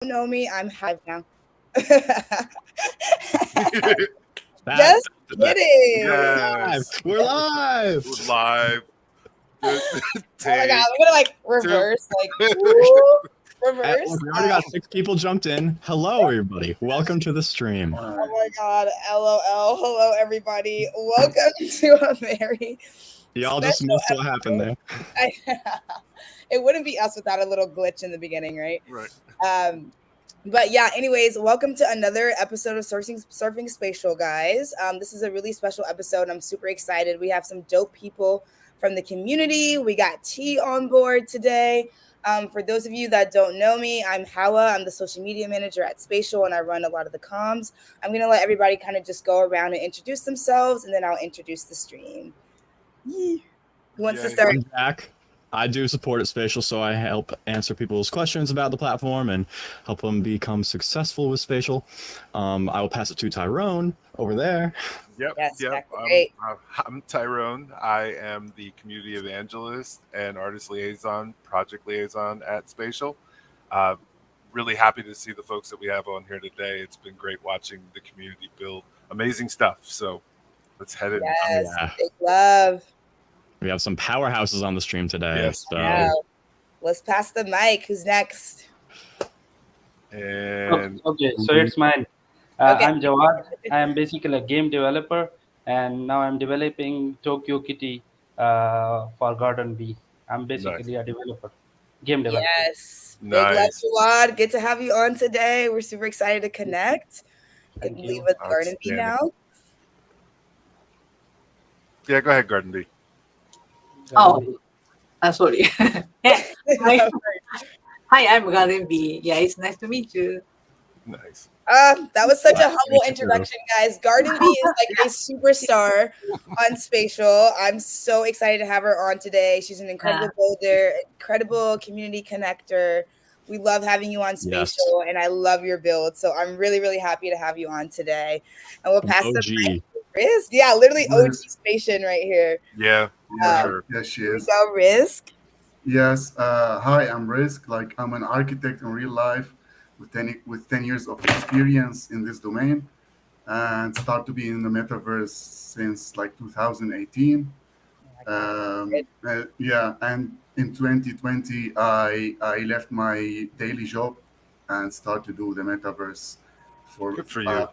know me, I'm hyped now. That, Just kidding. live. Yes, We're live. we're live. Oh my god, Take we're gonna like two. reverse, like woo, Look, reverse. we already got 6 people jumped in. Hello, everybody. Welcome to the stream. Oh my god, LOL. Hello, everybody. Welcome to a very Y'all just special missed what happened there. episode. It wouldn't be us without a little glitch in the beginning, right? Right. But yeah, anyways, welcome to another episode of Surfing Spatial, guys. This is a really special episode. I'm super excited. We have some dope people from the community. We got T on board today. For those of you that don't know me, I'm Hawa. I'm the social media manager at Spatial, and I run a lot of the comms. I'm gonna let everybody kind of just go around and introduce themselves, and then I'll introduce the stream. Yee. Who wants to Yay. start? I'm Jack. I do support at Spatial, so I help answer people's questions about the platform and help them become successful with Spatial. I will pass it to Tyrone over there. Yep. Yes, Yep. Jack, great. I'm Tyrone. I am the community evangelist and artist liaison, project liaison at Spatial. Uh, really happy to see the folks that we have on here today. It's been great watching the community build amazing stuff. So let's head in. Yes, Yeah. big love. We have some powerhouses on the stream today. Yes, So Yeah. Let's pass the mic. Who's next? And Okay, so it's mine. Okay. I'm Jawad. I am basically a game developer, and now I'm developing Tokyo Kitty for Garden Bee. I'm basically a developer, game developer. Yes. Big love, nice. Jawad. Good to have you on today. We're super excited to connect. Thank Leave you. with Garden Bee Outstanding. now. Yeah, go ahead, Garden B. Oh, sorry. Hi, I'm Garden B. Yeah, it's nice to meet you. Nice. That was such a Nice to humble meet you. introduction, guys. Garden Bee is like a superstar on Spatial. I'm so excited to have her on today. She's an incredible builder, incredible community connector. We love having you on Spatial, and I love your build. So I'm really, really happy to have you on today. And we'll pass the mic OG. to Risk. Yeah, literally OG Risk. Spatial right here. Yeah, Yeah, sure. yes, she Here we is. go, Risk. Yes. Hi, I'm Risk. Like I'm an architect in real life with 10 years of experience in this domain, and start to be in the metaverse since like 2018. Yeah, and in 2020, I left my daily job and start to do the metaverse for Good for you.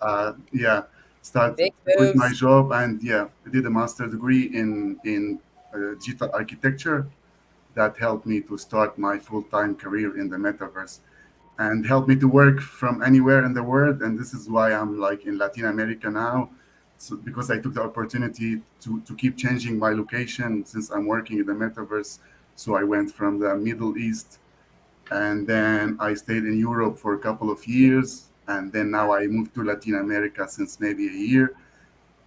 yeah, start Big with my moves. job, and yeah, I did a master degree in digital architecture that helped me to start my full-time career in the metaverse and helped me to work from anywhere in the world. And this is why I'm like in Latin America now. So because I took the opportunity to keep changing my location since I'm working in the metaverse. So I went from the Middle East, and then I stayed in Europe for a couple of years. And then now I moved to Latin America since maybe a year.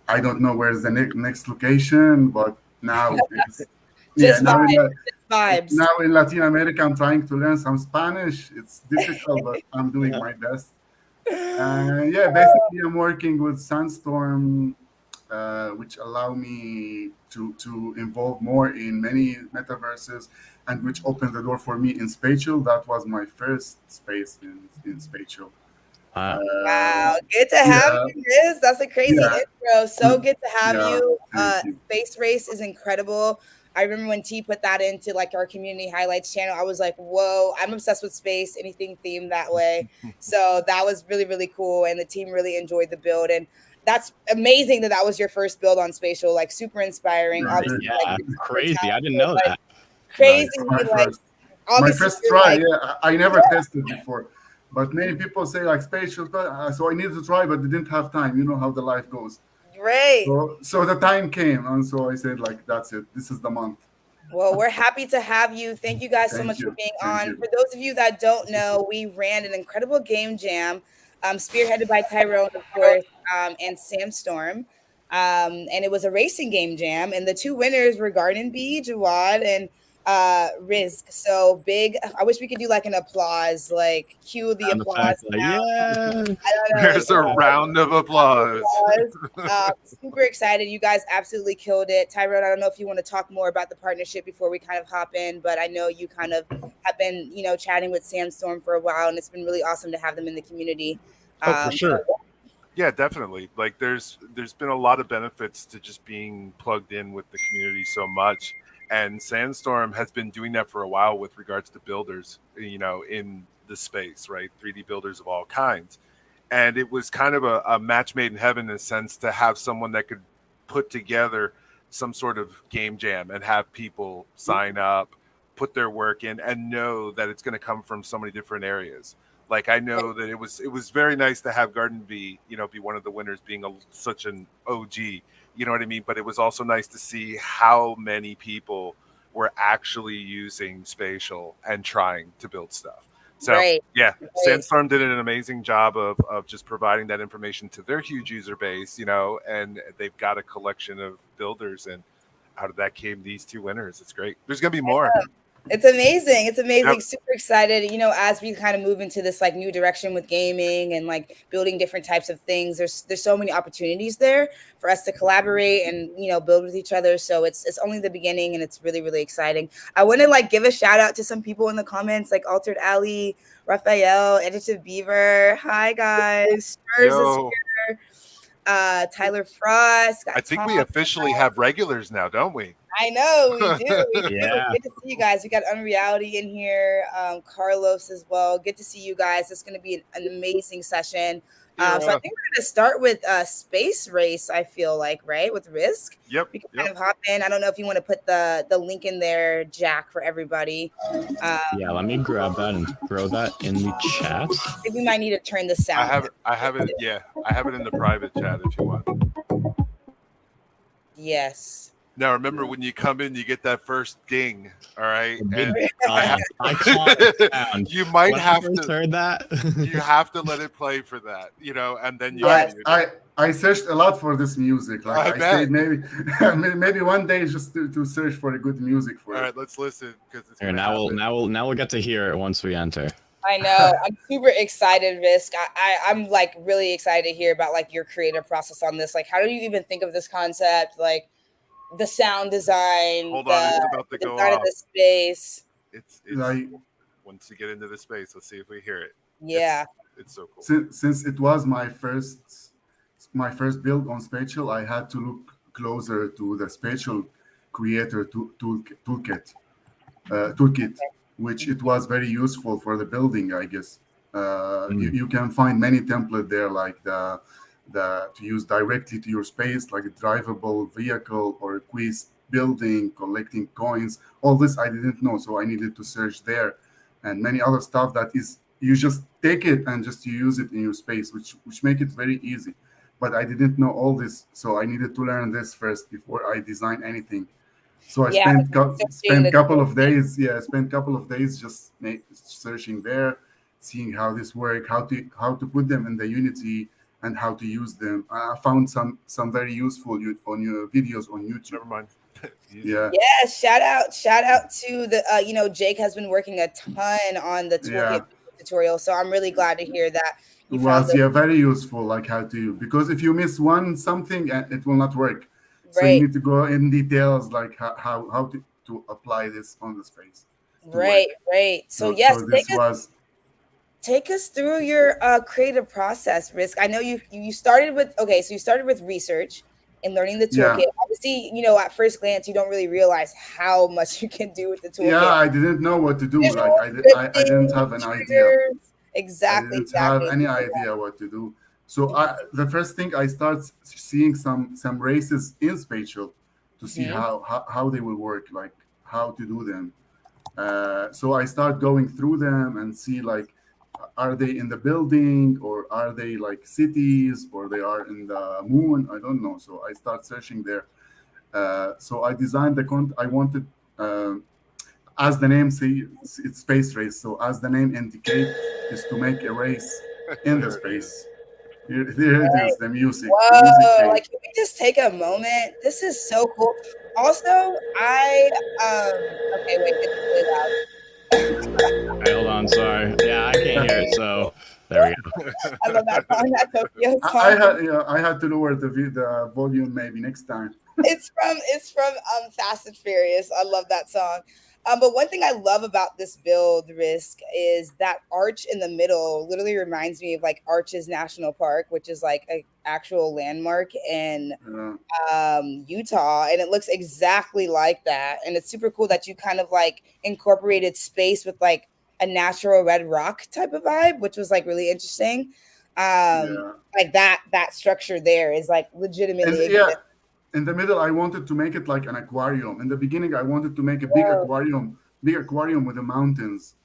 I don't know where's the next location, but now it's Just now vibes. now in Latin America, I'm trying to learn some Spanish. It's difficult, but I'm doing my best. Yeah, basically, I'm working with Sandstorm, which allow me to involve more in many metaverses, and which opened the door for me in Spatial. That was my first space in Spatial. Wow, good to have Yeah, you, Riz. That's a crazy yeah, intro. So good to have yeah. you. Thank you. Space Race is incredible. I remember when T put that into like our community highlights channel. I was like, whoa, I'm obsessed with space, anything themed that way. So that was really, really cool. And the team really enjoyed the build. And that's amazing that that was your first build on Spatial, like super inspiring. Yeah, Obviously, Yeah, like, super crazy. I didn't talented, know like, that. crazy. My Like, first, my obviously, first you're try. like, Yeah, I never tested before, but many people say like Spatial, so I needed to try, but didn't have time. You know how the life goes. great. So the time came, and so I said like, that's it. This is the month. Well, we're happy to have you. Thank you guys so Thank much for you. being Thank on. you. For those of you that don't know, we ran an incredible game jam, spearheaded by Tyrone, of course, and Sam Storm. And it was a racing game jam. And the two winners were Garden Bee, Jawad, and Risk. So big. I wish we could do like an applause, like cue the Sound applause effect, like, sound. yeah. I don't know, like There's a round of applause. applause. Super excited. You guys absolutely killed it. Tyrone, I don't know if you want to talk more about the partnership before we kind of hop in, but I know you kind of have been, chatting with Sandstorm for a while, and it's been really awesome to have them in the community. Oh, for sure. Yeah, definitely. Like there's been a lot of benefits to just being plugged in with the community so much. And Sandstorm has been doing that for a while with regards to builders, in the space, right? 3D builders of all kinds. And it was kind of a match made in heaven in a sense to have someone that could put together some sort of game jam and have people sign up, put their work in, and know that it's going to come from so many different areas. Like I know that it was very nice to have Garden be one of the winners, being such an OG. You know what I mean? But it was also nice to see how many people were actually using Spatial and trying to build stuff. So Right. yeah, Right. Sandstorm did an amazing job of just providing that information to their huge user base, and they've got a collection of builders, and out of that came these two winners. It's great. There's gonna be more. It's amazing. It's amazing. Yep. Super excited. As we kind of move into this like new direction with gaming and like building different types of things, there's so many opportunities there for us to collaborate and build with each other. So it's only the beginning, and it's really really exciting. I want to like give a shout out to some people in the comments, like Altered Alley, Raphael, Edited Beaver. Hi guys, Spurs is Yo, here. Tyler Frost. I think we officially have regulars now, don't we? I know we do. We do. Yeah. Good to see you guys. We got Unreality in here, Carlos as well. Good to see you guys. It's going to be an amazing session. So I think we're going to start with Space Race. I feel like, right, with Risk. Yep. We can kind of hop in. I don't know if you want to put the link in there, Jack, for everybody. Yeah, let me grab that and throw that in the chat. I think we might need to turn the sound. I have it. Yeah, I have it in the private chat if you want. Yes. Now remember, when you come in, you get that first ding. All right, and I caught the sound. you might When I have first to. heard that. You have to let it play for that, and then you. Yes. I searched a lot for this music. Like I I bet. stayed maybe one day just to search for a good music for All it. right, let's listen because it's Here, gonna happen. now we'll get to hear it once we enter. I know. I'm super excited, Risk. I'm like really excited to hear about like your creative process on this. Like, how do you even think of this concept? Like, the sound design, Hold on, it's about to the go design of off. the space. It's Like once you get into the space, let's see if we hear it. Yeah. It's so cool. since it was my first build on Spatial, I had to look closer to the Spatial Creator toolkit, which it was very useful for the building, I guess. You can find many templates there, like the to use directly to your space, like a drivable vehicle or a quiz building, collecting coins. All this I didn't know, so I needed to search there, and many other stuff that is you just take it and just you use it in your space, which make it very easy. But I didn't know all this, so I needed to learn this first before I design anything. So I spent couple of days. Yeah, I spent couple of days just searching there, seeing how this work, how to put them in the Unity, and how to use them. I found some very useful on your videos on YouTube. Never mind. Yeah. Yeah. Shout out to the Jake has been working a ton on the toolkit tutorial. So I'm really glad to hear that. It was very useful, like how to, because if you miss something, it will not work. So you need to go in details, like how to apply this on the space. Right. So yes, so take us through your creative process, Risk. I know you started with research and learning the toolkit. Obviously, at first glance, you don't really realize how much you can do with the toolkit. Yeah, I didn't know what to do. Like I didn't have an idea. Exactly. I didn't have any idea what to do. So the first thing I start seeing some races in Spatial to see how they will work, like how to do them. So I start going through them and see like, are they in the building or are they like cities or they are in the moon? I don't know. So I start searching there. So I designed the content I wanted. As the name says, it's space race. So as the name indicates, is to make a race in the space. Here it is, the music. Whoa! Like, can we just take a moment? This is so cool. Also, okay, wait, it's really loud. Hey, hold on, sorry. Yeah, I can't hear it, so there we go. I love that song, that Tokyo I song. had I had to lower the volume maybe next time. It's from Fast and Furious. I love that song. But one thing I love about this build, Risk, is that arch in the middle literally reminds me of like Arches National Park, which is like an actual landmark in Uh, Utah, and it looks exactly like that. And it's super cool that you kind of like incorporated space with like a natural red rock type of vibe, which was like really interesting. yeah, Like that structure there is like and legitimately yeah, exists. in the middle, I wanted to make it like an aquarium. In the beginning, I wanted to make a Whoa, big aquarium with the mountains.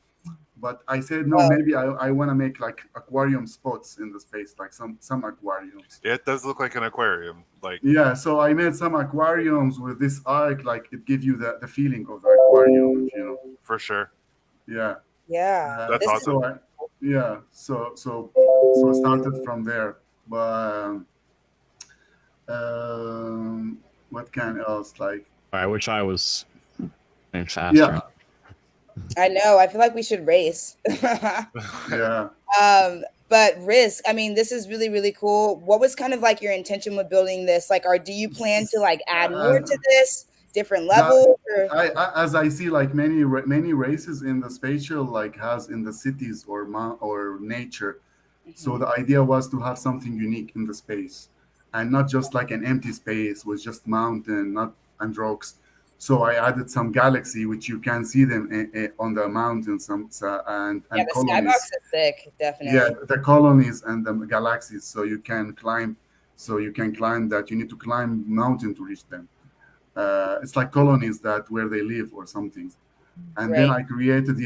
But I said no. whoa. Maybe I want to make like aquarium spots in the space, like some aquariums. Yeah, it does look like an aquarium. Like, Yeah, so I made some aquariums with this arc, like it gives you the feeling of the aquarium, if you know. for sure. Yeah. Yeah, That's this is awesome. So yeah, so I started from there. But what can else like? I wish I was faster. Yeah, I know. I feel like we should race. yeah. But Risk, I mean, this is really, really cool. What was kind of like your intention with building this? Like, do you plan to like add more Uh, to this, different that levels, or as I see like many races in the spatial like has in the cities or nature. So Mhm. the idea was to have something unique in the space, and not just like an empty space with just mountain, not and rocks. So I added some galaxy, which you can see them on the mountains, Yeah, and the skybox colonies. is sick, Yeah, definitely. the colonies and the galaxies. So you can climb. So you can climb that. You need to climb mountain to reach them. It's like colonies that where they live or something. And then Right. I created,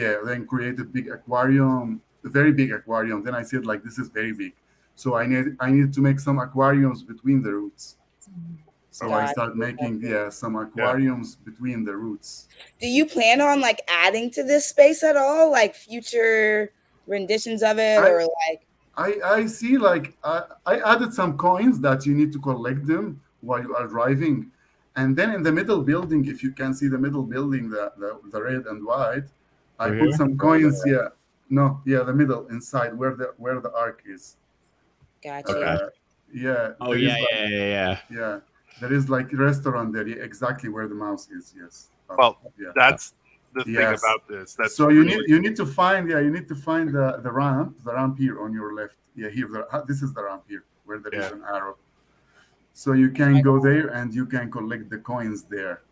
big aquarium, a very big aquarium. Then I said like this is very big, so I needed to make some aquariums between the roots. So I Okay. Got start you. making some Yeah. aquariums between the roots. Do you plan on like adding to this space at all, like future renditions of it, I or like? I see like I added some coins that you need to collect them while you are driving, and then in the middle building, if you can see the middle building, the red and white, I Over put here? some coins. Yeah, no, yeah, the middle inside where the arc is. Got you. Okay. Uh, yeah, Oh there yeah, is like yeah, yeah, yeah. yeah, there is like restaurant there, yeah, exactly where the mouse is. Yes. Well, Yeah. that's the thing Yes. about this. That's So really you need to find the ramp here on your left. Yeah, here this is the ramp here where there is yeah. an arrow. So you can go there and you can collect the coins there.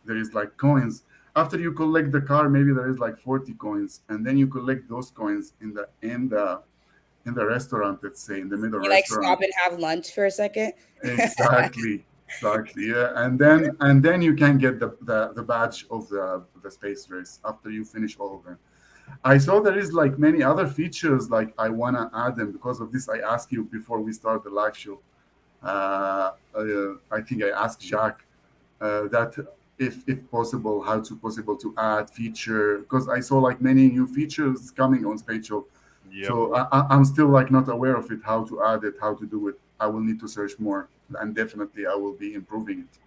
There is like coins. After you collect the car, maybe there is like 40 coins, and then you collect those coins in the restaurant. Let's say in the middle You like restaurant. stop and have lunch for a second. Exactly. Exactly. Yeah. And then you can get the badge of the space race after you finish all of them. I saw there is like many other features like I wanna add them because of this. I asked you before we start the live show. I think I asked Jacques that if possible, how to possible to add feature because I saw like many new features coming on Spatial. Yep. So I'm still like not aware of it, how to add it, how to do it. I will need to search more, and definitely I will be improving it.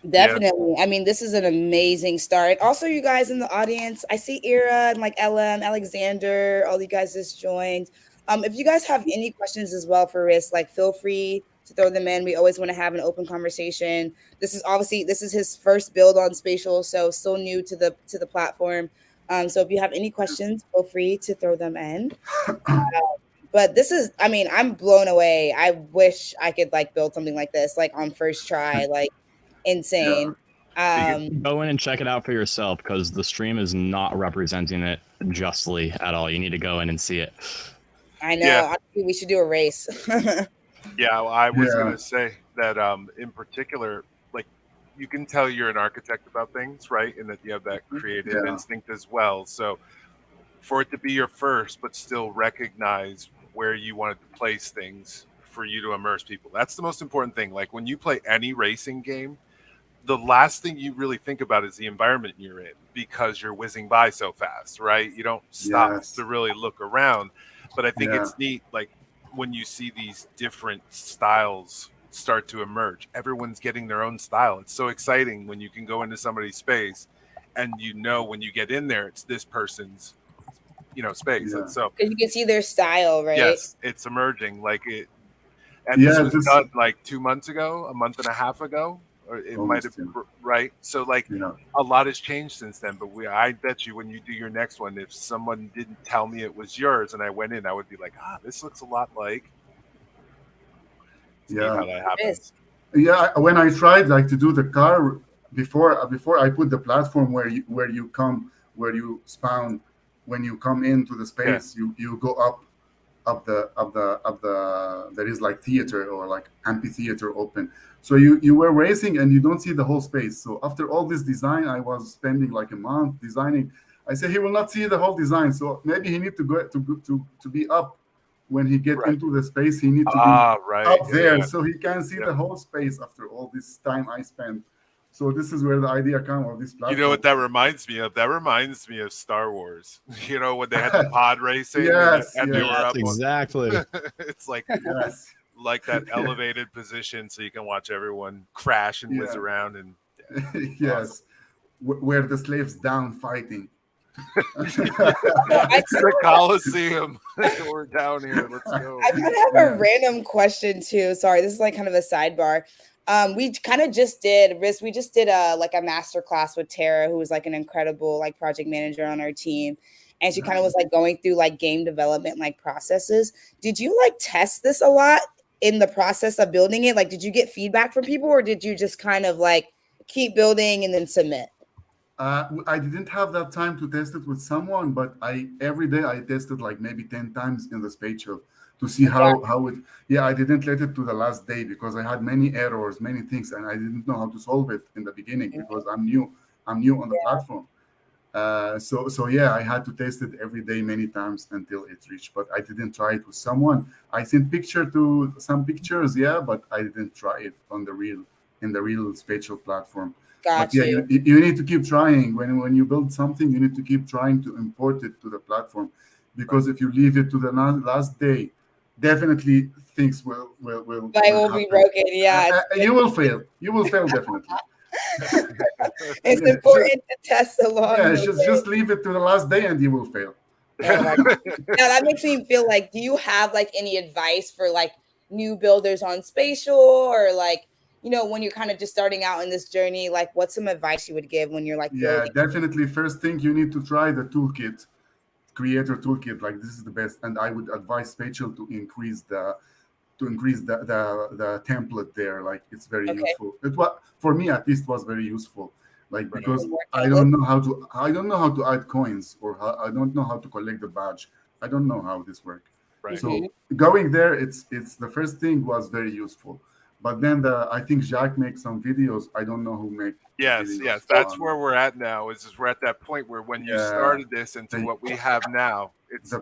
Yeah. Definitely. I mean, this is an amazing start. Also, you guys in the audience, I see Ira and like LM, Alexander, all you guys just joined. If you guys have any questions as well for Risk, like feel free to throw them in. We always want to have an open conversation. This is his first build on Spatial, so still new to the platform. So if you have any questions, feel free to throw them in. But this is, I mean, I'm blown away. I wish I could like build something like this, like on first try, like Yeah, insane. You Go in and check it out for yourself because the stream is not representing it justly at all. You need to go in and see it. I know. Yeah. Honestly, we should do a race. Yeah, well, I was yeah, gonna say that in particular, like you can tell you're an architect about things, right? And that you have that creative yeah, instinct as well. So for it to be your first, but still recognize where you wanted to place things for you to immerse people. That's the most important thing. Like when you play any racing game, the last thing you really think about is the environment you're in because you're whizzing by so fast, right? You don't stop to yes, really look around. But I think yeah, it's neat, like when you see these different styles start to emerge. Everyone's getting their own style. It's so exciting when you can go into somebody's space and you know when you get in there it's this person's space. Yeah. And so Because you can see their style, right? yes, it's emerging like it. And this Yeah, was this done like 2 months ago, a month and a half ago, or it might have, almost, yeah. right. So like Yeah. a lot has changed since then. But I bet you when you do your next one, if someone didn't tell me it was yours and I went in, I would be like, this looks a lot like. It's neat Yeah. how that It is. happens. Yeah, when I tried like to do the car before I put the platform where you come, where you spawn, when you come into the Yeah. space, you go up the there is like theater or like amphitheater open. So you were racing and you don't see the whole space. So after all this design, I was spending like a month designing. I said he will not see the whole design, so maybe he need to to be up when he get Right. into the space. He need to be Right. up Yeah, there yeah. so he can see Yeah. the whole space after all this time I spent. So this is where the idea came of this platform. You know what that reminds me of? That reminds me of Star Wars. When they had the pod racing Yes, and they yes. were up on. Exactly. It's like Yes. that elevated position so you can watch everyone crash and whiz Yeah. around and Yes. Where the slaves down fighting. I the Coliseum. We're down here. Let's go. I kind of have a random question too. Sorry, this is like kind of a sidebar. We kind of just did Riz. We just did a master class with Tara, who was like an incredible like project manager on our team, and she kind of was like going through like game development like processes. Did you like test this a lot in the process of building it? Like, did you get feedback from people, or did you just kind of like keep building and then submit? I didn't have that time to test it with someone, but every day I tested like maybe 10 times in the Spatial to see how it. Yeah, I didn't let it to the last day because I had many errors, many things, and I didn't know how to solve it in the beginning because I'm new. I'm new on the platform. So yeah, I had to test it every day many times until it reached. But I didn't try it with someone. I sent some pictures, yeah, but I didn't try it on the real Spatial platform. But Got yeah, you. you need to keep trying. When you build something, you need to keep trying to import it to the platform, because if you leave it to the last day, definitely things will Like will be happen. broken. Yeah, You will fail. You will fail definitely. it's Yeah, important to test along yeah, the way. just leave it to the last day and you will fail. Oh my God. Yeah, that makes me feel like, do you have like any advice for like new builders on Spatial, or like, when you're kind of just starting out in this journey, like what's some advice you would give when you're like Yeah, building? definitely. First thing, you need to try the toolkit, creator toolkit. Like this is the best, and I would advise Spatial to increase the template there. Like it's very Okay. useful. It was, for me at least, was very useful. Like Right. because More I don't know how to add coins, or I don't know how to collect the badge. I don't know how this works. Right. So going there, it's the first thing was very useful. But then I think Jacques makes some videos. I don't know who make Yes, videos. yes. That's where we're at now. Is we're at that point where when you Yeah. started this into The- what we have now, it's the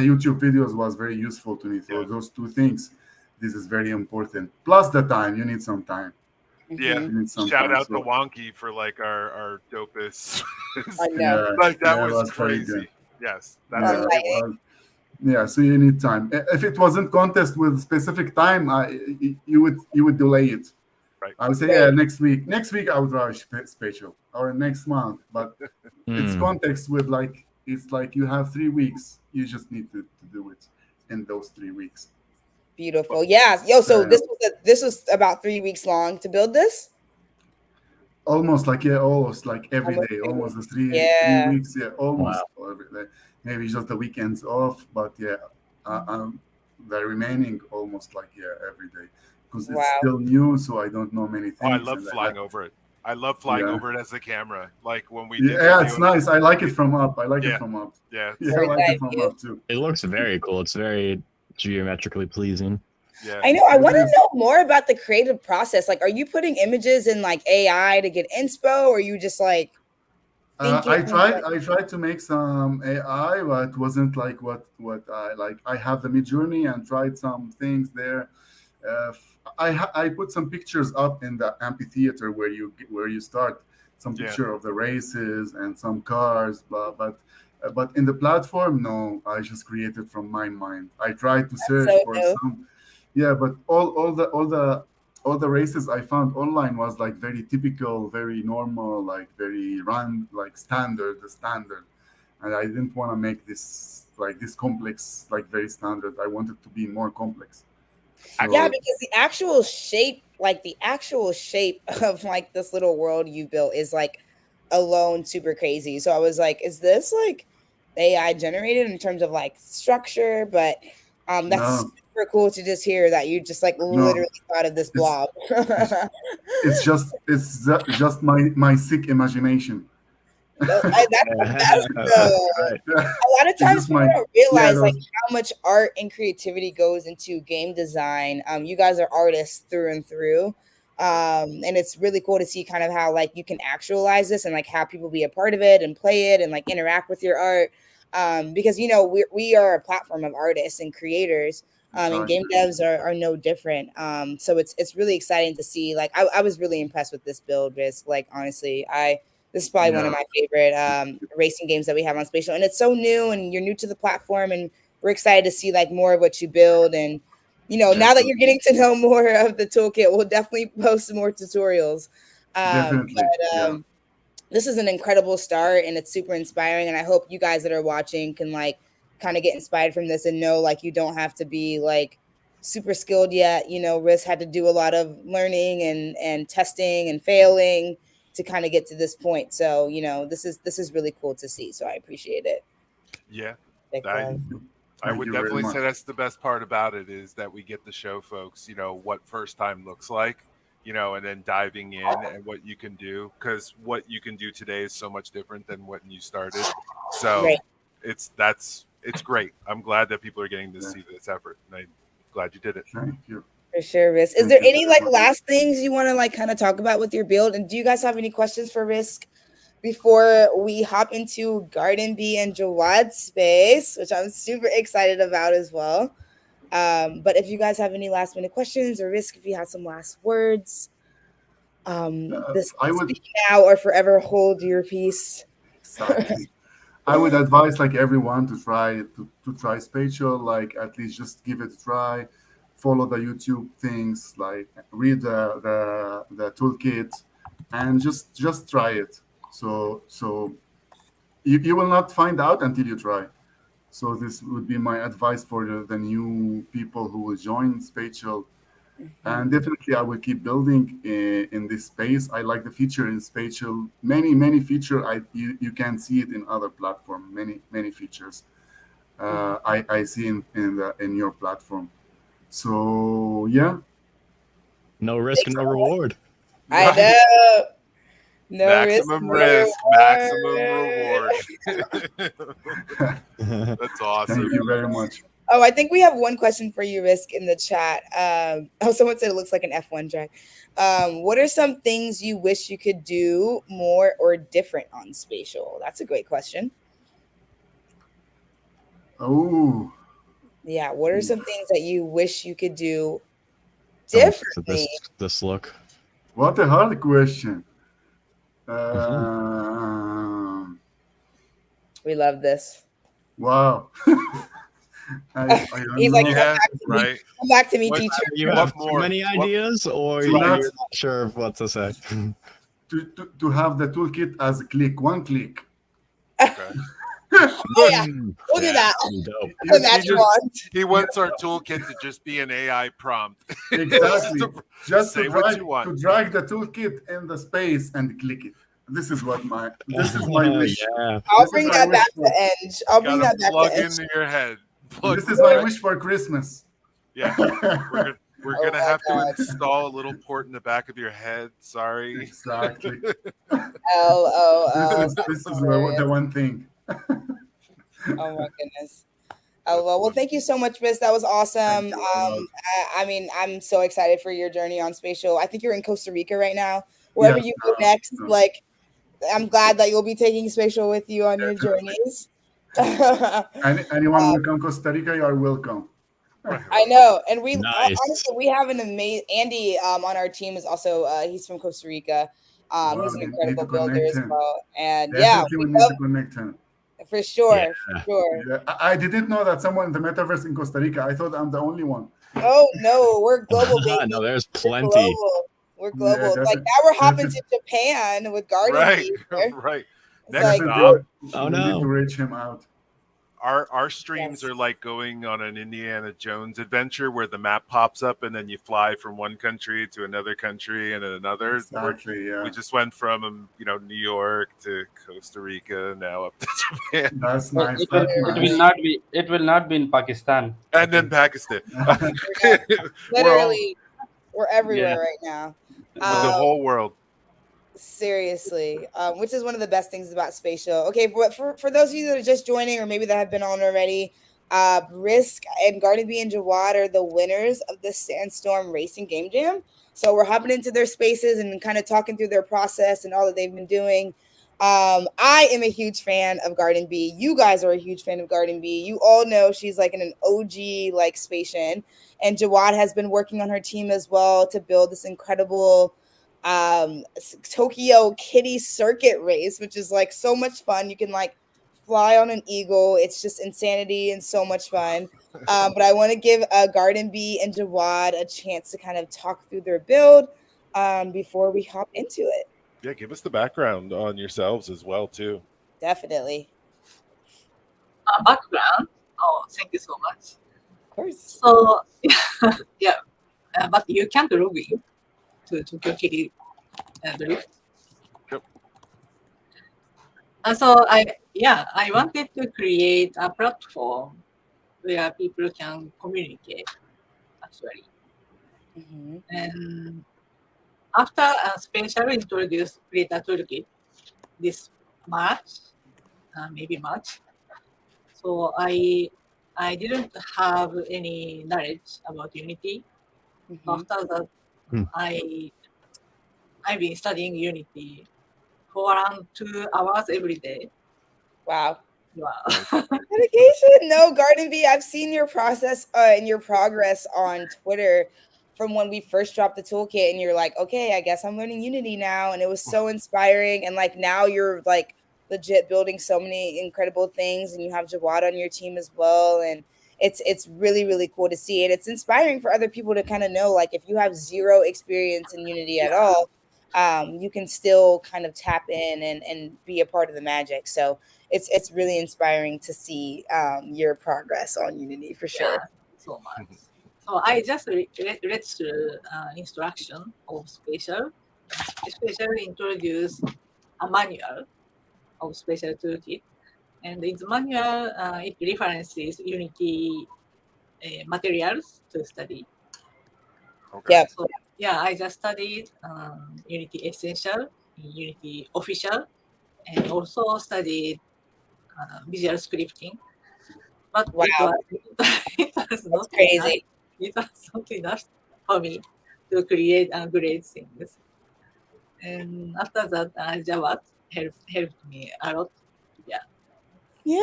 YouTube videos was very useful to me. So Yeah. those two things, this is very important. Plus the time, you need some time. Yeah. You need some Shout time. out to So, Wonky for like our dopest. I know. yeah, Like that yeah, it was very good. crazy. Yes, that's Yeah, it. Like, well, yeah, so you need time. If it wasn't contest with specific time, you would delay it. Right. I would say, yeah, next week. Next week I would try Spatial, or next month. But it's context with like, it's like you have 3 weeks. You just need to do it in those 3 weeks. beautiful. Yeah. Yo, so Yeah. this was about 3 weeks long to build this. Almost like every Almost day, 3 almost the weeks. 3 Yeah. weeks. Yeah, almost every day. Maybe just the weekends off, but yeah, the remaining almost like every day, because it's Wow. still new, so I don't know many things. Oh, I love and flying over it. I love flying Yeah. over it as a camera. Like when we did Yeah, it's video- nice. I like it from up. Yeah. Yeah, Yeah. yeah, I Very like it nice from view. up too. It looks very cool. It's very geometrically pleasing. Yeah. I know. I It want to is. know more about the creative process. Like, are you putting images in like AI to get inspo, or are you just like thinking? I tried to make some AI, but it wasn't like what I like. I have the Midjourney and tried some things there. I put some pictures up in the amphitheater where you start, some Yeah. picture of the races and some cars, but in the platform, no, I just created from my mind. I tried to search so for dope. some. yeah, but all the races I found online was like very typical, very normal, like very run, like the standard. And I didn't want to make this like this complex, like very standard. I wanted to be more complex. Yeah, So because the actual shape of like this little world you built is like alone super crazy. So I was like, is this like AI generated in terms of like structure? But that's no, super cool to just hear that you just like no, literally thought of this it's blob. it's it's just my sick imagination. That's the best though. Right. A lot of It's times just people my don't yeah. realize like Those how much art and creativity goes into game design. You guys are artists through and through. And it's really cool to see kind of how like you can actualize this and like have people be a part of it and play it and like interact with your art. Because you know we are a platform of artists and creators. And right. game devs are no different. So it's really exciting to see. Like I was really impressed with this build, Risk. Like honestly, this is probably one of Yeah. my favorite racing games that we have on Spatial, and it's so new, and you're new to the platform, and we're excited to see like more of what you build. And you know, now that Definitely. you're getting to know more of the toolkit, we'll definitely post more tutorials. Definitely. But Yeah. this is an incredible start, and it's super inspiring. And I hope you guys that are watching can like kind of get inspired from this and know like you don't have to be like super skilled yet. You know, Riz had to do a lot of learning and testing and failing to kind of get to this point. So, you know, this is really cool to see. So I appreciate it. Yeah, Big I love. I Thank would you very definitely much. say that's the best part about it is that we get to show folks, what first time looks like, and then diving in and what you can do because what you can do today is so much different than when you started. So Right. it's great. I'm glad that people are getting to Yeah. see this effort, and I'm glad you did it. Thank you. For sure, Risk. Is Thank there you any very like much. last things you want to like kind of talk about with your build? And do you guys have any questions for Risk before we hop into Garden Bee and Jawad's space, which I'm super excited about as well? But if you guys have any last minute questions or Risk, if you have some last words, this I would speak now or forever hold your peace. exactly. I would advise like everyone to try Spatial, like at least just give it a try. Follow the YouTube things, like read the toolkit, and just try it. So you will not find out until you try. So this would be my advice for the new people who will join Spatial. And Mhm. definitely, I will keep building in this space. I like the feature in Spatial. Many feature. You can see it in other platform. Many features. I see in your platform. So yeah, No risk, Thanks no so much. reward. I Right. know. No risk, Maximum no risk, maximum reward. reward. That's thank awesome. you very much. Oh, I think we have one question for you, Risk, in the chat. Oh, someone said it looks like an F1 track. What are some things you wish you could do more or different on Spatial? That's a great question. Oh, Yeah, what are some things that you wish you could do Someone said differently? this look. what a hard question. Mhm. Um We love this. wow. I don't He's like, know. come Yeah, back to me. right. Come back to me, What teacher. You what have too more? many What ideas, or To right. you're not not sure of what to say. to have the toolkit as a click, one click. Okay. Oh yeah, we'll do Yeah, that. pretty dope. The He magic just wand. he wants our toolkit to just be an AI prompt. Just Exactly. to Just to say what drag you want. to drag the toolkit in the space and click it. This is my wish. Yeah. I'll This is bring my that wish back for to End. I'll bring Gotta that back to plug End. into your head. Plug this is my right. wish for Christmas. Yeah. We're gonna we're Oh gonna my have to god. install a little port in the back of your head. Sorry. Exactly. This LOL. is That's this is the hilarious. one thing. Oh my goodness. Oh That's well, funny. thank you so much, Riz. That was Thank awesome. you very much. I mean, I'm so excited for your journey on Spatial. I think you're in Costa Rica right now. Wherever Yes. you go next, No, like I'm glad that you'll be taking Spatial with you on your definitely. journeys. I Anyone will come Costa Rica, you are welcome. Right. know, and we Nice. honestly we have an amazing Andy on our team is also he's from Costa Rica. Wow, He's an need to incredible builder connect as him. well, and yeah, Definitely, we we need love to connect him. For sure, Yeah. for sure. Yeah, I didn't know that someone in the metaverse in Costa Rica. I thought I'm the only one. Oh no, we're global, baby. No, there's We're plenty. global. We're Yeah, global. Like now we're hopping definitely, to Japan with Garden Right, Bee here. right. It's Next like, stop. Oh we need to no. reach him out. Our streams yes. are like going on an Indiana Jones adventure where the map pops up and then you fly from one country to another country and another. Exactly. We Yeah, just went from New York to Costa Rica, now up to Japan, that's But nice. it will That's it will nice. not be it will not be in Pakistan. I and then think. Pakistan. We're not, We're all literally, we're Yeah. everywhere right now. the Um, whole world. Seriously, which is one of the best things about Spatial. Okay, but for those of you that are just joining, or maybe that have been on already, Risk and Garden Bee and Jawad are the winners of the Sandstorm Racing Game Jam. So we're hopping into their spaces and kind of talking through their process and all that they've been doing. I am a huge fan of Garden Bee. You guys are a huge fan of Garden Bee. You all know she's like an OG like Spatian, and Jawad has been working on her team as well to build this incredible Tokyo Kitty circuit race, which is like so much fun. You can like fly on an eagle. It's just insanity and so much fun. But I want to give Garden Bee and Jawad a chance to kind of talk through their build before we hop into it. Yeah, give us the background on yourselves as well too. Definitely. Background. Oh, thank you so much. Of course. So, yeah, but you can't log in to Tokyo Kitty Drift. Yep. So I wanted to create a platform where people can communicate actually. Mhm. And after Spatial introduced Creator Toolkit this March, maybe March, so I didn't have any knowledge about Unity. Mhm. After that, Hmm. I've been studying Unity for around 2 hours every day. Wow. Wow. Dedication. No, Garden Bee, I've seen your process and your progress on Twitter from when we first dropped the toolkit, and you're like, okay, I guess I'm learning Unity now. And it was so inspiring. And like now you're like legit building so many incredible things, and you have Jawad on your team as well. And it's really, really cool to see. And it's inspiring for other people to kind of know, like, if you have zero experience in Unity at all, you can still kind of tap in and be a part of the magic. So it's really inspiring to see your progress on Unity for Yeah, sure. so much. So I just read through instruction of Spatial. Spatial introduced a manual of Spatial Toolkit, and in the manual it references Unity materials to study. Okay. Yep. So yeah, I just studied Unity Essential, Unity Official, and also studied visual scripting. But Wow, it was that's not enough. crazy. It was not enough for me to create great things. And after that, Java helped me a lot. Yeah. Yeah,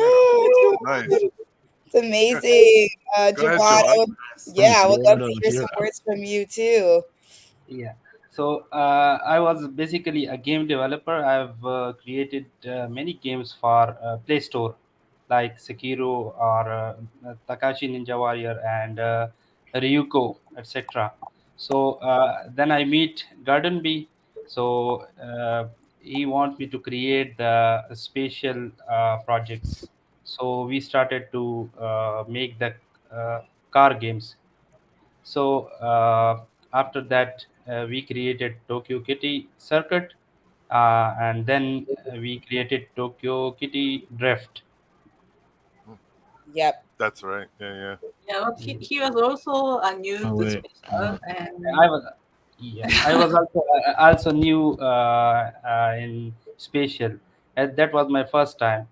Nice. it's amazing. Go ahead, Jawad, Jawad. I would love to hear Hero. some words from you too. Yeah. So I was basically a game developer. I've created many games for Play Store, like Sekiro or Takashi Ninja Warrior and Ryuko, etc. So then I meet Garden Bee. So he wants me to create the spatial projects. So we started to make the car games. So after that, we created Tokyo Kitty Circuit, and then we created Tokyo Kitty Drift. Yep. That's right. Yeah. Yeah, but he was also a new Oh to wait. Spatial, I and was, yeah, I was also new in Spatial. And that was my first time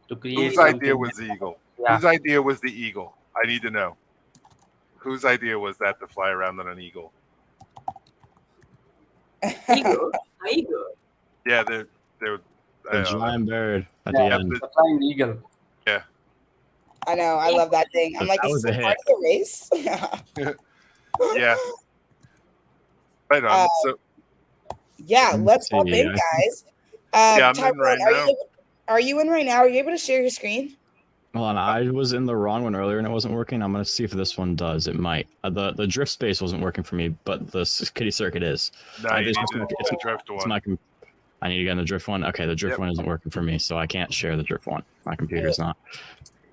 to create Whose idea something. was the eagle? Yeah, Whose idea was the eagle? I need to know. Whose idea was that to fly around on an eagle? Eagle, Eagle. Yeah, they're The giant bird at yeah, the end. the flying eagle. yeah. I know, I love that thing. I'm But like, that is was this a a part hit. of the race? Yeah. Right on. So Yeah, Let's let's hop see. in, guys. yeah, I'm in Tyrone, right are now. you Are you in right now? Are you able to share your screen? Hold on, I was in the wrong one earlier and it wasn't working. I'm gonna see if this one does. It might. The drift space wasn't working for me, but the kitty circuit is. No, you need the drift It's one. I need to get in the drift one. Okay, the drift one isn't working for me, so I can't share the drift one. My computer's not.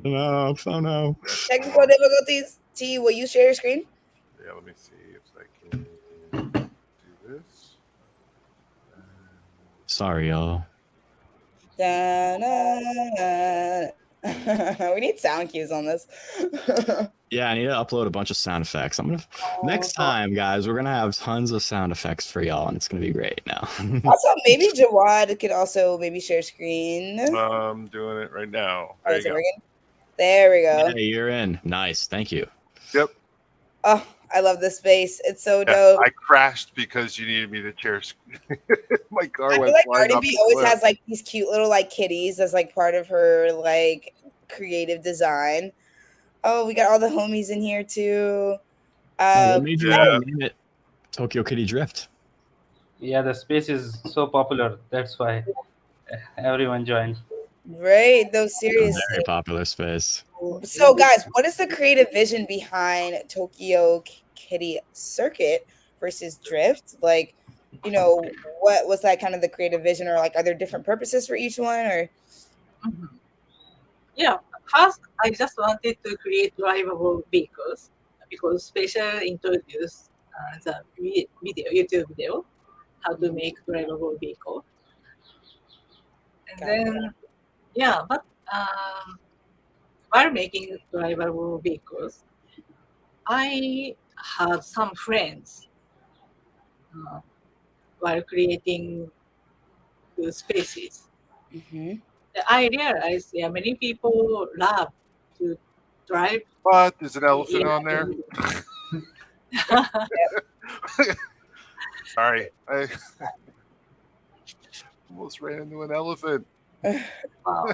No, oh no. Technical difficulties. T, will you share your screen? Yeah, let me see if I can do this. Sorry, y'all. We need sound cues on this. Yeah, I need to upload a bunch of sound effects. Next time, guys, we're gonna have tons of sound effects for y'all, and it's gonna be great now. Also, maybe Jawad could also maybe share screen. I'm doing it right now. Oh, is it working? There we go. Hey, you're in. Nice, thank you. Yep. Oh, I love this space. It's so dope. I crashed because you needed me to share screen. My car I went feel like flying Cardi B always has like these cute little like kitties as like part of her like creative design. Oh, we got all the homies in here too. What made you want to name it Tokyo Kitty Drift? Yeah, the space is so popular. That's why everyone joined. Right, though, seriously. Very popular space. So, guys, what is the creative vision behind Tokyo Kitty Circuit versus Drift? Like, you know, what was that kind of the creative vision, or like, are there different purposes for each one, or? Yeah, first I just wanted to create drivable vehicles because Spatial introduced the YouTube video, how to make drivable vehicle. And then, yeah, but while making drivable vehicles, I had some friends while creating the spaces. I realized many people love to drive. What? There's an elephant on there? Sorry. I almost ran into an elephant. Wow.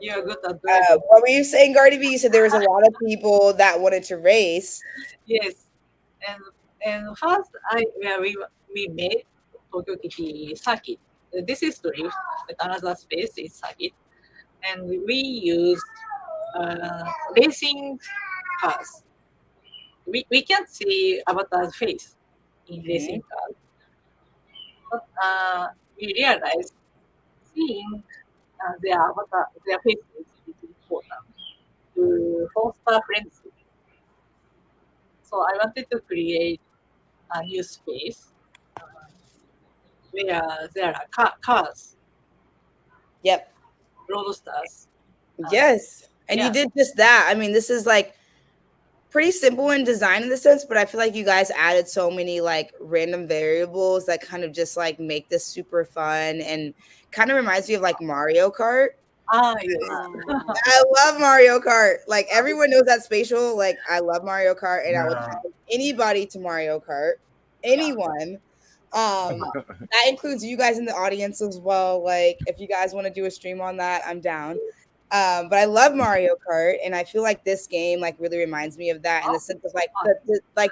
You're good at what were you saying, Cardi B? You said there was a lot of people that wanted to race. Yes. And first we made Tokyo Kitty circuit. This is drift, but another space is circuit. And we used racing cars. We can't see Avatar's face in racing cars. But we realized seeing their avatar, their faces is important to foster friendship. So I wanted to create a new space where there are cars. Yep. Roadsters. Yes. And you did just that. I mean, this is like pretty simple in design in the sense, but I feel like you guys added so many like random variables that kind of just like make this super fun and kind of reminds me of like Mario Kart. Yes. I love Mario Kart. Like everyone knows that Spatial. Like I love Mario Kart, and I would challenge anybody to Mario Kart. Anyone. That includes you guys in the audience as well. Like if you guys want to do a stream on that, I'm down. But I love Mario Kart, and I feel like this game like really reminds me of that in the sense of like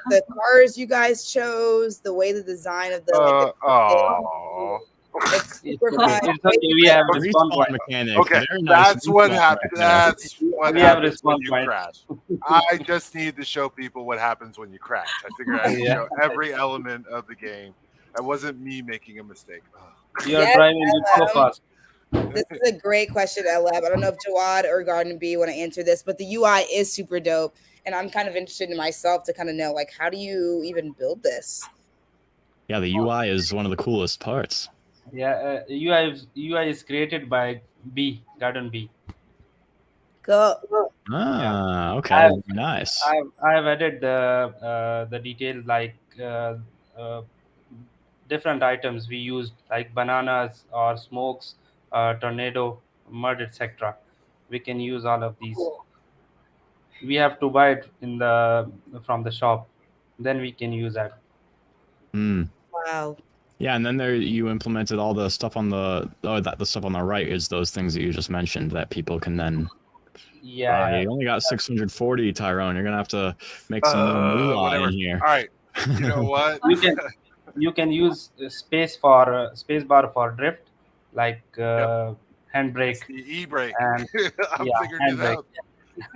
the cars you guys chose, the way the design of the it's super fun. It's okay. We have respawn point mechanic. Okay, that's what happened. That's what happens when you crash. I just need to show people what happens when you crash. I figured I should show every element of the game. That wasn't me making a mistake. You're driving it so fast. This is a great question, Elab. I don't know if Jawad or Garden B want to answer this, but the UI is super dope, and I'm kind of interested in myself to kind of know like how do you even build this? Yeah, the UI is one of the coolest parts. Yeah, UI is created by Garden B. Go. Okay, nice. I've added the detail like different items we used like bananas or smokes, tornado, mud, etc. We can use all of these. We have to buy it from the shop, then we can use that. Wow. Yeah, and then there you implemented all the stuff on the the stuff on the right is those things that you just mentioned that people can then. Yeah. You only got 640, Tyrone. You're gonna have to make some more moolah in here. All right. You know what? You can use space bar for drift, like It's handbrake, the e-brake. and I'm yeah, figuring it handbrake. out.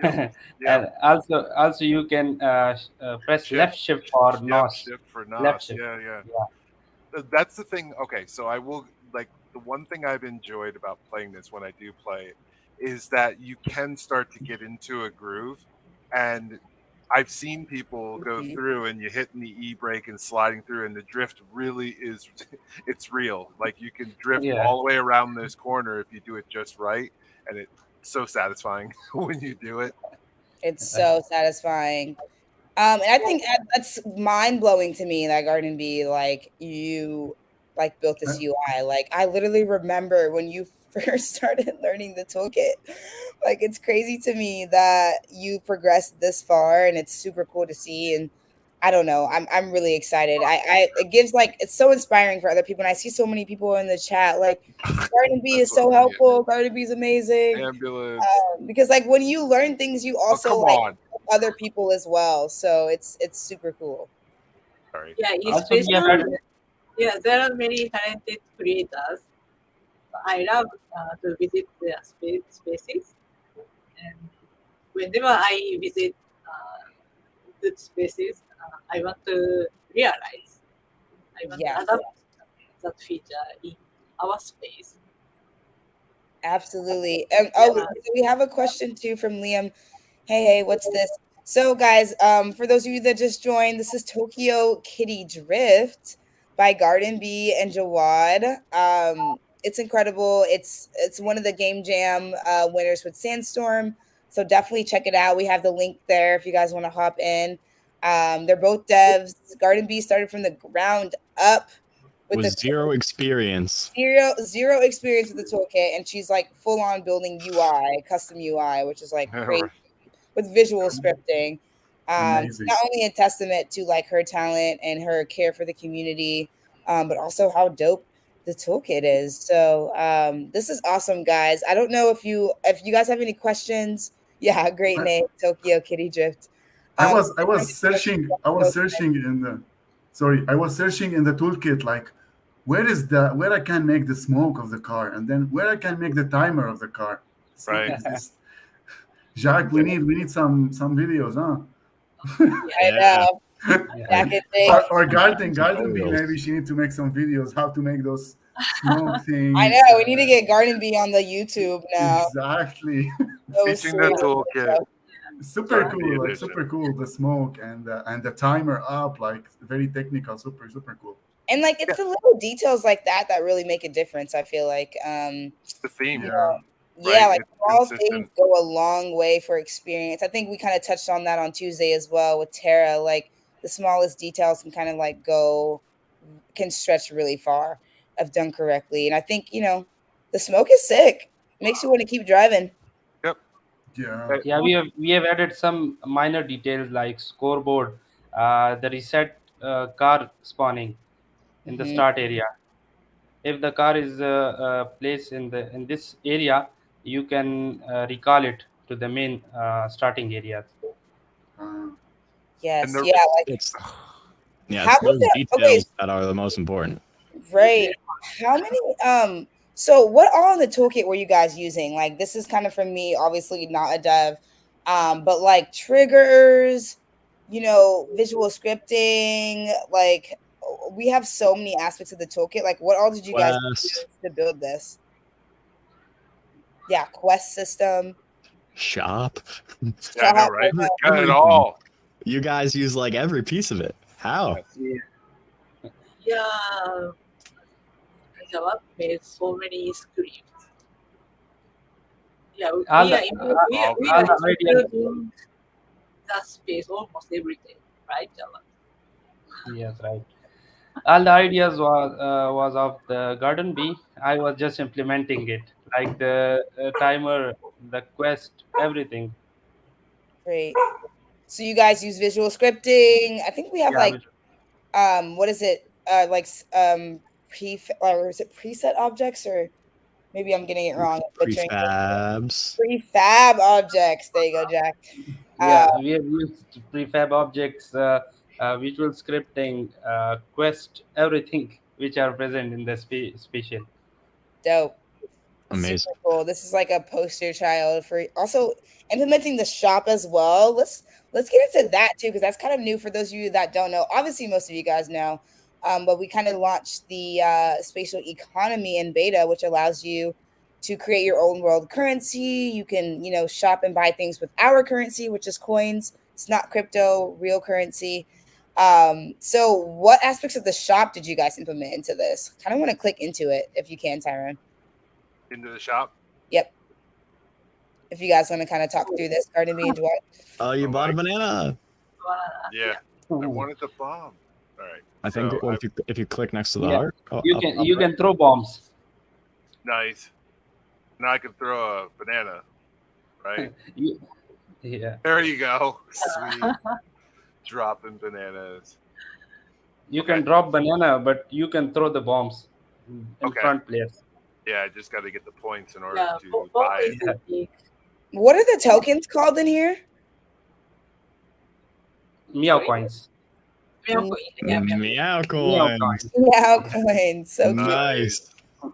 Yep. Yep. And also you can press Shift. left shift for Yep. nos. Shift for Left nos. shift. Yeah. Yeah. Yeah, That's the thing. Okay, so I will like the one thing I've enjoyed about playing this when I do play it is that you can start to get into a groove, and I've seen people go Mhm. through and you hitting the e-brake and sliding through, and the drift really is it's real. Like you can drift yeah, all the way around this corner if you do it just right, and it's so satisfying when you do it. It's right. so satisfying. And I think that's mind blowing to me that Garden Bee, like you like built I, this UI. Like I literally remember when you first started learning the toolkit. Like it's crazy to me that you progressed this far, and it's super cool to see. And I don't know, I'm really excited. I it gives like it's so inspiring for other people, and I see so many people in the chat like Garden Bee That's is what so I'm getting. helpful. Garden Bee is amazing. Ambulance. Because like when you learn things, you Oh, also come like on. help other people as well. So it's super cool. Sorry. Yeah, in Also, we have special, had yeah, there are many talented creators. I love to visit their spaces, and whenever I visit good spaces, I want to realize, I want to Yes, adapt that feature in our space. absolutely. Oh, Yeah, so we have a question too from Liam. Hey, what's this? So, guys, for those of you that just joined, this is Tokyo Kitty Drift by Garden Bee and Jawad. It's incredible. It's one of the Game Jam winners with Sandstorm. So definitely check it out. We have the link there if you guys want to hop in. They're both devs. Garden Bee started from the ground up with With the zero experience. zero experience with the toolkit, and she's like full on building UI, custom UI, which is like crazy with visual scripting. So amazing. not only a testament to like her talent and her care for the community, but also how dope the toolkit is. So this is awesome, guys. I don't know if you guys have any questions. Yeah, great I, name, Tokyo Kitty Drift. I If was searching in the sorry, I was searching in the toolkit like where I can make the smoke of the car, and then where I can make the timer of the car. It's like Right. is this Jacques, we need some videos, huh? I Yeah. know yeah, back Like in the day. Or Garden Bee, tutorials. maybe she need to make some videos how to make those smoke I things. know we need to get Garden Bee on the YouTube now. Exactly. Those Teaching the sweet. toolkit. Super yeah, Garden cool, like edition. super cool. The smoke and the timer up, like very technical, super cool. And like Yeah, it's the little details like that that really make a difference. I feel like, the theme, Yeah, yeah, right? like It's small things consistent. go a long way for experience. I think we kind of touched on that on Tuesday as well with Tara. Like the smallest details can kind of like can stretch really far if done correctly. And I think the smoke is sick. Makes you want to keep driving. Yep. yeah. Uh, yeah. We have added some minor details like scoreboard, the reset car spawning in the Hmm. start area. If the car is placed in this area, you can recall it to the main starting areas. Uh, and Yes, the yeah. Like It's yeah, how it's many? those Okay, details that are the most important. right. How many so what all in the toolkit were you guys using? Like this is kind of for me, obviously not a dev. But like triggers, visual scripting, like we have so many aspects of the toolkit. Like what all did you guys use Quest, to build this? Yeah, quest system. shop, yeah, I know, Shop, right? Got it everything. all. You guys use like every piece of it. How? Yes. Yeah, yeah. Java made so many scripts. Yeah, all the All we all are good. the ideas. improving the space almost every day, right, Java? Yes, right. All the ideas was of the garden bee. I was just implementing it, like the timer, the quest, everything. great. So you guys use visual scripting. I think we have Yeah, like what is it? Or is it preset objects, or maybe I'm getting it wrong, butchering it. Prefabs. Prefab objects. There you go, Jack. Uh, yeah, we have used prefab objects, visual scripting, quest, everything which are present in the spatial. dope. Amazing. Super cool. This is like a poster child for also implementing the shop as well. Let's get into that too, because that's kind of new for those of you that don't know. Obviously, most of you guys know, but we kind of launched the spatial economy in beta, which allows you to create your own world currency. You can, shop and buy things with our currency, which is coins. It's not crypto, real currency. So what aspects of the shop did you guys implement into this? Kind of want to click into it if you can, Tyrone. Into the shop. Yep. If you guys want to kind of talk through this, Garden B and Dwight. Oh, you Oh, bought a like- banana. Yeah, I wanted the bomb. All right. I think So if you click next to the Yeah. heart, You can throw bombs. nice. Now I can throw a banana, right? Yeah. There you go. Sweet. Dropping bananas. You Okay. can drop banana, but you can throw the bombs in Okay. front players. Yeah, I just got to get the points in order Yeah, to bomb buy is it. a big. What are the tokens called in here? Meow Sorry? coins. Meow coin. Yeah, meow coin. Meow Meow coins. coins. Wow, coins. So cute. Nice. So, T,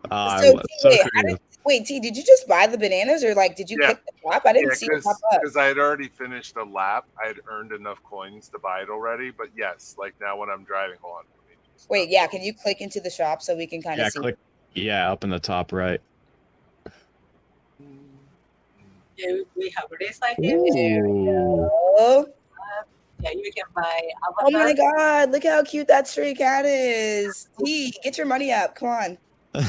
So wait, creative. T, did you just buy the bananas or like did you Yeah. click the shop? I didn't Yeah, see it pop up. because I had already finished a lap. I had earned enough coins to buy it already. But yes, like now when I'm driving, hold on. let me just- Wait, yeah, can you click into the shop so we can kind of Yeah, see? click. Yeah, up in the top right. Yeah, we have race items. Ooh. Oh, Yeah, you can buy oh my avatar. God, look how cute that stray cat is. T, get your money up. Come on. Get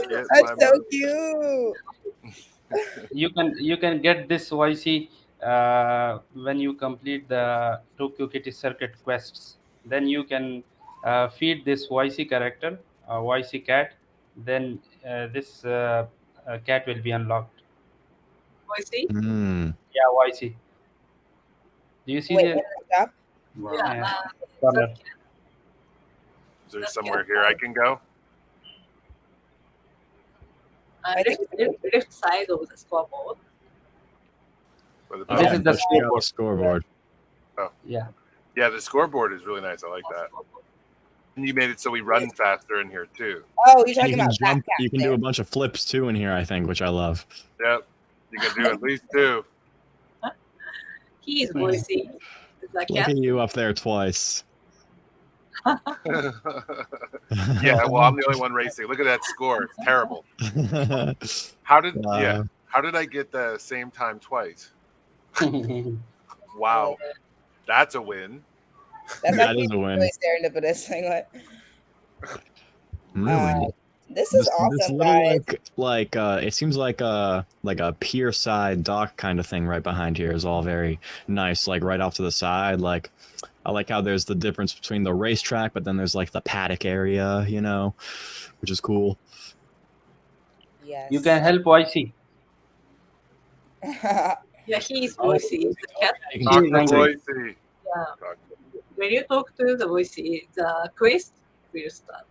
That's my so money. cute. You can get this YC when you complete the Tokyo Kitty Circuit quests. Then you can feed this YC character, YC cat. Then this cat will be unlocked. Voicey. Mm. Yeah, YC. Do you see Wait, in the the shop? Wow. Yeah, corner? Is there somewhere here I can go? I think left side of the scoreboard. Or the This bell? is the Check out the scoreboard. Yeah. Yeah, the scoreboard is really nice. I like that. And you made it so we run faster in here too. Oh, you're You talking can about jump. backpack You can there. do a bunch of flips too in here, I think, which I love. Yep. You can do at least two. He is voicing the Look cat. at you up there twice. Yeah, well, I'm the only one racing. Look at that score. It's terrible. How did I get the same time twice? Wow. That's a win. That's That actually is a win. really serendipitous. Mm. This is This awesome, little guys. it seems like a pier side dock kind of thing right behind here is all very nice, like right off to the side. Like I like how there's the difference between the racetrack, but then there's like the paddock area, which is cool. Yes. You can help YC. Yeah, he is voicing the cat. You can Talk do to anything. Boise. Yeah. When you talk to the voicey, the quest will start.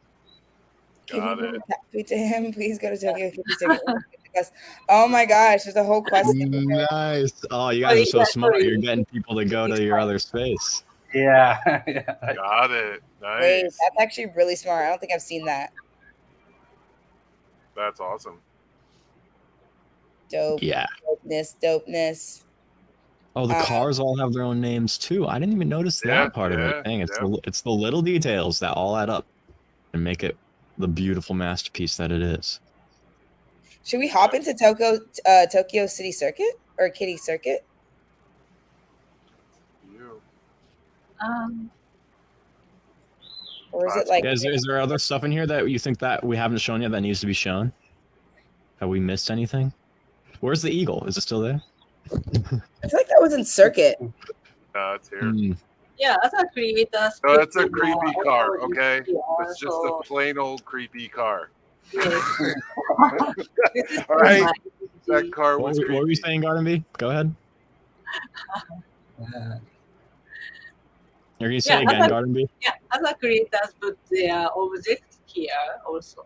Can Got you it. tweet to him? Please go to Tokyo Kitty Circuit. Oh my gosh, there's a whole quest. Nice. Oh, you guys are so smart. You're getting people to go to your other space. Yeah. Got it. Wait, Nice. that's actually really smart. I don't think I've seen that. That's awesome. Dope. Yeah. Dopeness. Oh, the cars all have their own names too. I didn't even notice that part of it. Dang, it's the little details that all add up and make it the beautiful masterpiece that it is. Should we hop into Tokyo City Circuit or Kitty Circuit? You. Or is it like Is there other stuff in here that you think that we haven't shown yet that needs to be shown? Have we missed anything? Where's the eagle? Is it still there? I feel like that was in Circuit. No, it's here. Mm. Yeah, as a creator. No, that's a creepy car, okay? Yeah, It's just a plain old creepy car. Yes. All right. That car was What were you saying, Garden B? Go ahead. You're going to say again, Garden B? Yeah, other creators put their object here also.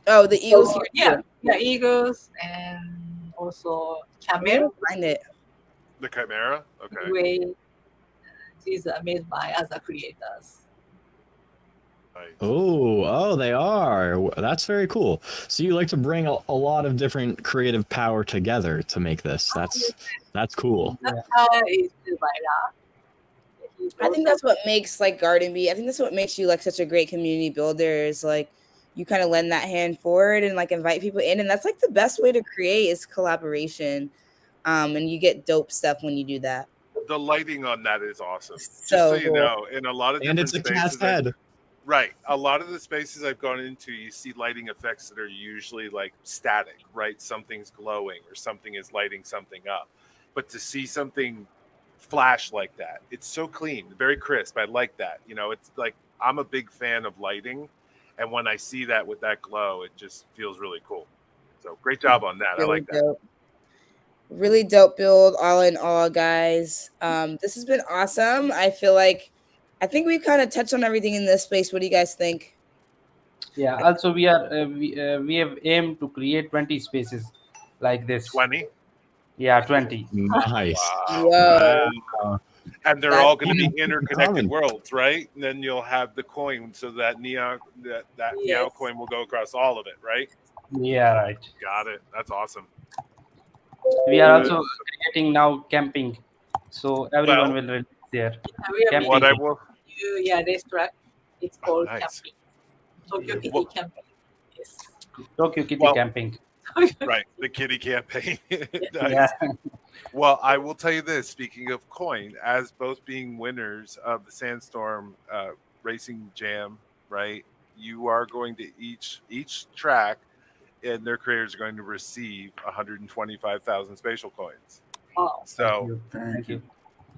Oh, the eagles So, here. yeah, eagles and also camel. Find it. The Chimera? Okay. Way these are made by other creators. Oh, they are. That's very cool. So you like to bring a lot of different creative power together to make this. That's cool. That is Vaira. I think that's what makes like Garden Bee. I think that's what makes you like such a great community builder. Is like you kind of lend that hand forward and like invite people in, and that's like the best way to create is collaboration. And you get dope stuff when you do that. The lighting on that is awesome. Just So so you cool. know, in a lot of And different it's a cat's spaces, head. right? A lot of the spaces I've gone into, you see lighting effects that are usually like static, right? Something's glowing or something is lighting something up. But to see something flash like that, it's so clean, very crisp. I like that. You know, it's like I'm a big fan of lighting, and when I see that with that glow, it just feels really cool. So great job on that. I really like that. dope. Really dope build, all in all, guys. This has been awesome. I think we've kind of touched on everything in this space. What do you guys think? Yeah. Also, we have aimed to create 20 spaces like this. 20. Yeah, 20. Nice. Wow. Whoa. Wow. And they're That's all going to be common. interconnected worlds, right? And then you'll have the coin, so that meow Yes. coin will go across all of it, right? Yeah, right. Got it. That's awesome. We are also creating now camping, so everyone Well, will relax there. We are Camping. what I making will. a new racetrack. It's called nice. camping. Tokyo Kitty Well- camping. Yes. Tokyo Kitty Well- camping. Right, the kitty campaign. Nice. Yeah. Well, I will tell you this. Speaking of coin, as both being winners of the Sandstorm Racing Jam, right? You are going to each track, and their creators are going to receive 125,000 spatial coins. Wow. So, Thank you.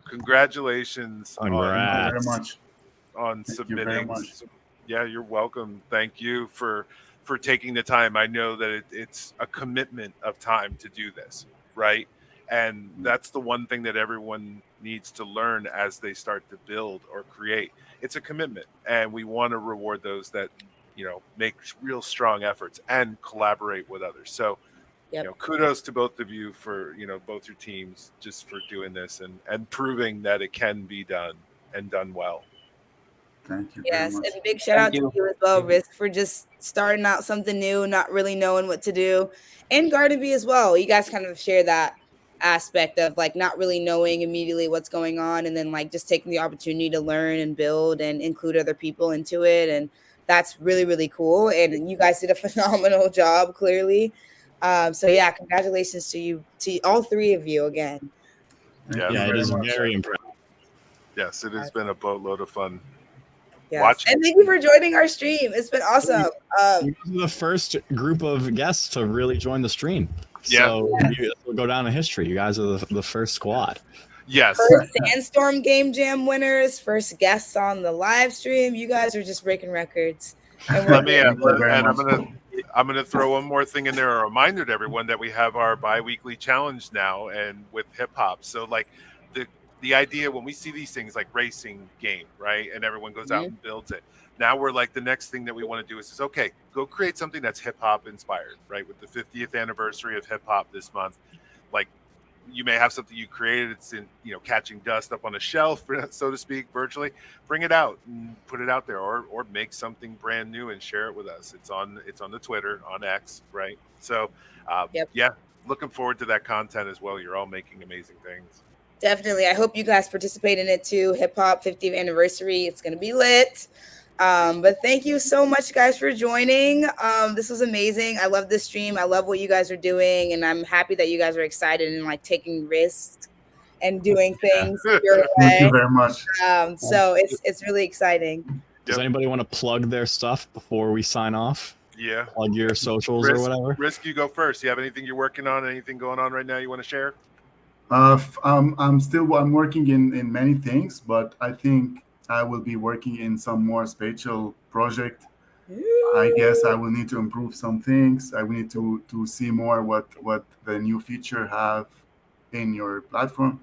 congratulations Thank you very Congrats. much. on Thank you very submitting. much. Yeah, you're welcome. Thank you for taking the time. I know that it's a commitment of time to do this, right? And that's the one thing that everyone needs to learn as they start to build or create. It's a commitment, and we want to reward those that make real strong efforts and collaborate with others. So, Yep. kudos to both of you for both your teams just for doing this and proving that it can be done and done well. Thank you Yes, very much. and big shout out Thank to you. you as well, Risk, for just starting out something new, not really knowing what to do, and Garden Bee as well. You guys kind of share that aspect of like not really knowing immediately what's going on, and then like just taking the opportunity to learn and build and include other people into it, and that's really really cool. And you guys did a phenomenal job, clearly. So yeah, congratulations to all three of you again. Thank Yeah, you Yeah, it very is much. very impressive. Yes, it has been a boatload of fun. Yes. Watching. And thank you for joining our stream. It's been awesome. You guys are the first group of guests to really join the stream. Yeah. So this will go down in history. You guys are the first squad. Yes. First Sandstorm Game Jam winners, first guests on the live stream. You guys are just breaking records. And Let me Thank you very and much. I'm gonna throw one more thing in there, a reminder to everyone that we have our bi-weekly challenge now, and with hip hop. So like the idea when we see these things like racing game, right, and everyone goes out and builds it. Now we're like the next thing that we want to do is okay, go create something that's hip hop inspired, right? With the 50th anniversary of hip hop this month, like you may have something you created, it's in catching dust up on a shelf, so to speak, virtually. Bring it out and put it out there, or make something brand new and share it with us. It's on the Twitter, on X, right? So yeah, looking forward to that content as well. You're all making amazing things. Definitely. I hope you guys participate in it too. Hip Hop 50th anniversary. It's going to be lit. But thank you so much, guys, for joining. This was amazing. I love this stream. I love what you guys are doing. And I'm happy that you guys are excited and like taking risks and doing things your Thank you way. very much. So it's really exciting. Does anybody want to plug their stuff before we sign off? Yeah. Plug your socials or whatever? Risk, you go first. You have anything you're working on? Anything going on right now you want to share? I'm working in many things, but I think I will be working in some more spatial project. I guess I will need to improve some things. I will need to see more what the new feature have in your platform.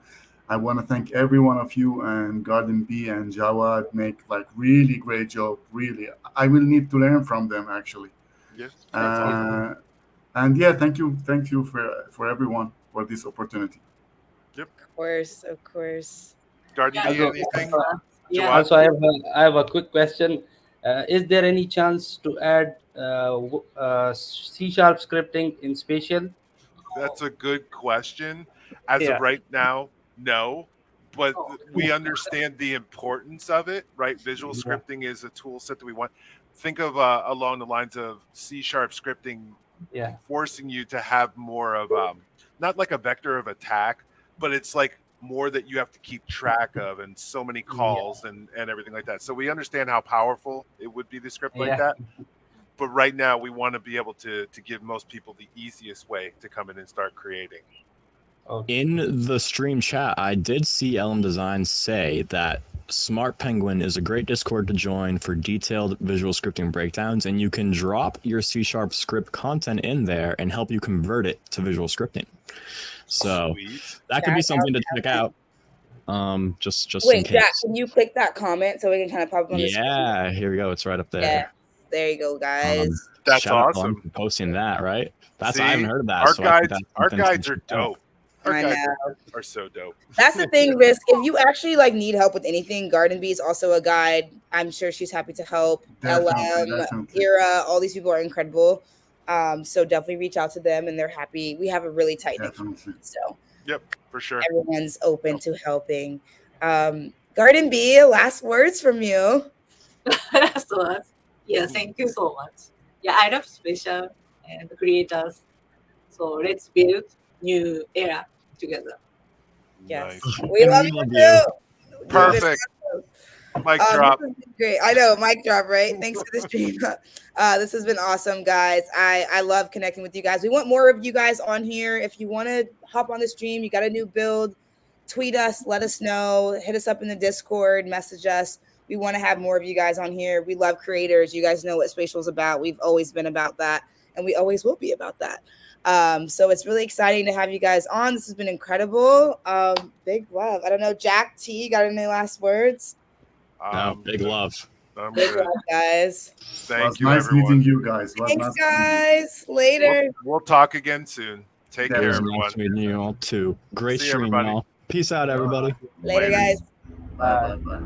I want to thank every one of you, and Garden Bee and Jawad make like really great job. Really, I will need to learn from them actually. Yes. That's awesome. And yeah, thank you for everyone for this opportunity. Of course. Garden Bee, Also, anything? Yeah. Also, I have a quick question. Is there any chance to add C# scripting in Spatial? That's a good question. As of Yeah. right now, no, but Oh, we understand the importance of it, right? Visual Yeah. scripting is a tool set that we want. Think of along the lines of C# scripting Yeah. forcing you to have more of not like a vector of attack, but it's like more that you have to keep track of and so many Yeah. calls and everything like that. So we understand how powerful it would be to script like Yeah. that. But right now we want to be able to give most people the easiest way to come in and start creating. Okay. In the stream chat, I did see Elm Design say that Smart Penguin is a great Discord to join for detailed visual scripting breakdowns, and you can drop your C# script content in there and help you convert it to visual scripting. So Sweet. that could be Shout out something to to check out. Just in Wait, Jack, case. can you click that comment so we can kind of pop up on the screen? Yeah, here we go. It's right up Yeah, there. there you go, guys. That's Shout out to awesome. Elm for posting that, right? That's See, I haven't heard of that. Our so I think guides, that's our something to guides are check out. dope. Our I guides know. are so dope. That's the thing, Risk. If you actually like need help with anything, Garden Bee is also a guide. I'm sure she's happy to help. Definitely, LM, definitely. Ira, all these people are incredible. So definitely reach out to them, and they're happy. We have a really tight knit Definitely. community, so Yep, for sure. everyone's open to helping. Garden Bee, last words from you. so yeah, thank you so much. Yeah, I love Spatial and the creators. So let's build new era together. Yes, Nice. we And love we you love too. you. You've been Perfect. awesome. Mic drop. This has been great. I know, mic drop, right? Thanks for the stream. This has been awesome, guys. I love connecting with you guys. We want more of you guys on here. If you want to hop on the stream, you got a new build, tweet us, let us know, hit us up in the Discord, message us. We want to have more of you guys on here. We love creators. You guys know what Spatial is about. We've always been about that, and we always will be about that. So it's really exciting to have you guys on. This has been incredible. Big love. I don't know, Jack T, got any last words? No, big love. I'm Big good. love, guys. Thank Was you, nice everyone. meeting you guys. Was Thanks, nice meeting you. guys. Later. We'll talk again soon. Take care, It was everyone. nice meeting you all too. Great See you, stream, everybody. y'all. Peace out, everybody. Later, guys. Bye bye bye.